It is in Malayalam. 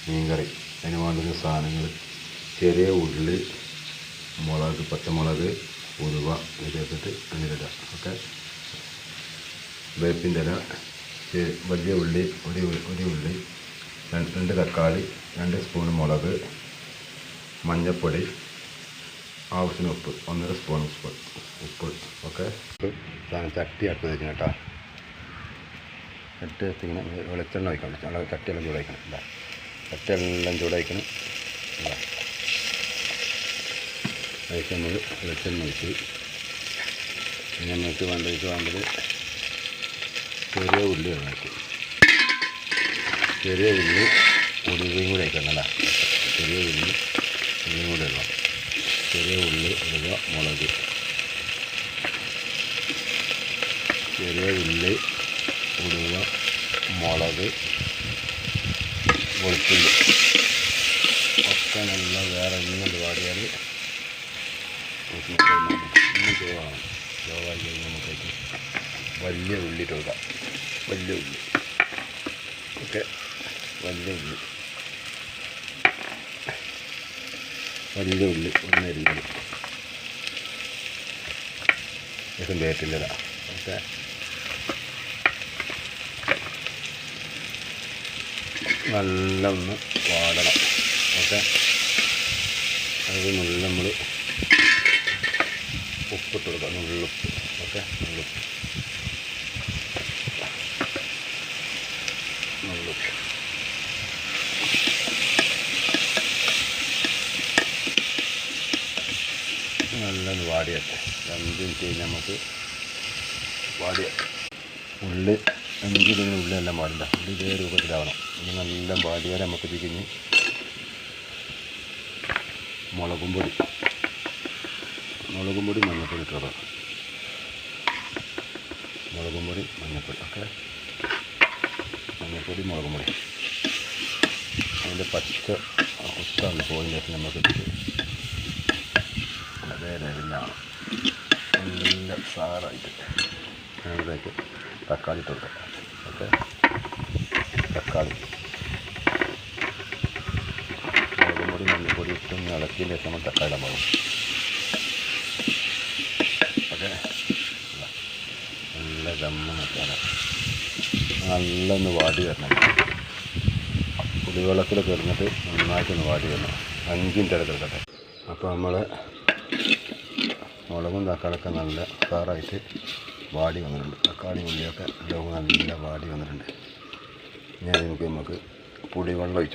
മീൻകറി. അതിന് വേണ്ടുന്ന സാധനങ്ങൾ ചെറിയ ഉള്ളി, മുളക്, പച്ചമുളക്, ഉലുവ ഇട്ടിട്ട് അങ്ങനെയിടുക. ഓക്കെ. വേപ്പിൻ്റെ ഇല, വലിയ ഉള്ളി, ഒരു ഉള്ളി, 2 തക്കാളി, 2 സ്പൂൺ മുളക്, മഞ്ഞൾപ്പൊടി, ആവശ്യത്തിന് ഉപ്പ്, 1.5 സ്പൂൺ ഉപ്പ്. ഓക്കെ. ചട്ടി അടുത്ത് വെക്കണം കേട്ടോ. ചട്ടി വെച്ചിങ്ങനെ വെളിച്ചെണ്ണ ഒഴിക്കണം. ചട്ടിയെല്ലാം ചൂടാക്കണം. ഇല്ല, ചട്ടിയെല്ലാം ചൂടാക്കണം. ഇല്ല, അതിലേക്ക് നമ്മൾ വെളിച്ചെണ്ണ ഒഴിച്ച് പിന്നെ നമുക്ക് വേണ്ടത് ചെറിയ ഉള്ളി ഇടണം. ചെറിയ ഉള്ളി ഉലുവയും കൂടെ ഒഴിക്കണമല്ല. ചെറിയ ഉള്ളിയും കൂടെ ഇടണം. ചെറിയ ഉള്ളി, ഉലുവ, മുളക്. ചെറിയ ഉള്ളി, ഉലുവ, മുളക്, വെളുത്തുള്ളി ഒക്കെ നല്ല വേറെ ഇങ്ങനെ വാടിയാൽ ചൊവ്വായി കഴിഞ്ഞ് നമുക്കേക്ക് വലിയ ഉള്ളി കൊടുക്കാം. വലിയ ഉള്ളി. ഓക്കെ. വലിയ ഉള്ളി ഒന്നരിഞ്ഞത് ശേഷം വേപ്പിൻ്റെ. ഓക്കെ. നല്ല ഒന്ന് വാടണം. ഓക്കെ. അത് നല്ല നമ്മൾ ഉപ്പിട്ട് കൊടുക്കുക. നുള്ളുപ്പ്. ഓക്കെ. നുള്ളുപ്പ് നല്ലൊന്ന് വാടിയട്ടെ. 5 മിനിറ്റ് കഴിഞ്ഞ് നമുക്ക് ഉള്ളി 5 മിനിറ്റ് ഉള്ളിയെല്ലാം പാടില്ല. ഉള്ളി ഇതേ രൂപത്തിലാവണം. ഇത് നല്ല വാടിയാൽ നമുക്ക് തിരിഞ്ഞ് മുളകും പൊടി, മഞ്ഞൾപ്പൊടി ഇട്ടോളാം. മുളകും പൊടി, മഞ്ഞൾപ്പൊടി. ഓക്കെ. മഞ്ഞൾപ്പൊടി, മുളകും പൊടി. അതിൻ്റെ കുത്താണ് പോയിൻ്റെ ശേഷം നമുക്ക് അതേ ലെവലിലാണ് നല്ല സാറായിട്ട് അതിലേക്ക് തക്കാളി ഇട്ട് കൊടുക്കാം. ഓക്കെ. തക്കാളി, മുളകും പൊടി, മഞ്ഞൾപ്പൊടി ഇട്ടും ഇളക്കിയതിൻ്റെ ശേഷം നമ്മൾ തക്കാളി ഇടാൻ പോകും. ഓക്കെ. നല്ല ദമ്മ മസാല നല്ലൊന്ന് വാടി വരണം. പുളിവെള്ളത്തിൽ കിടന്നിട്ട് നന്നായിട്ടൊന്ന് വാടി വരണം. 5 മിനിറ്റ് എടുക്കട്ടെ. അപ്പോൾ നമ്മൾ മുളകും തക്കാളിയൊക്കെ നല്ല സാറായിട്ട് വാടി വന്നിട്ടുണ്ട്. തക്കാളി ഉള്ളിയൊക്കെ നല്ല വാടി വന്നിട്ടുണ്ട്. ഞാൻ നമുക്ക് പുളിവെള്ളം ഒഴിച്ചു.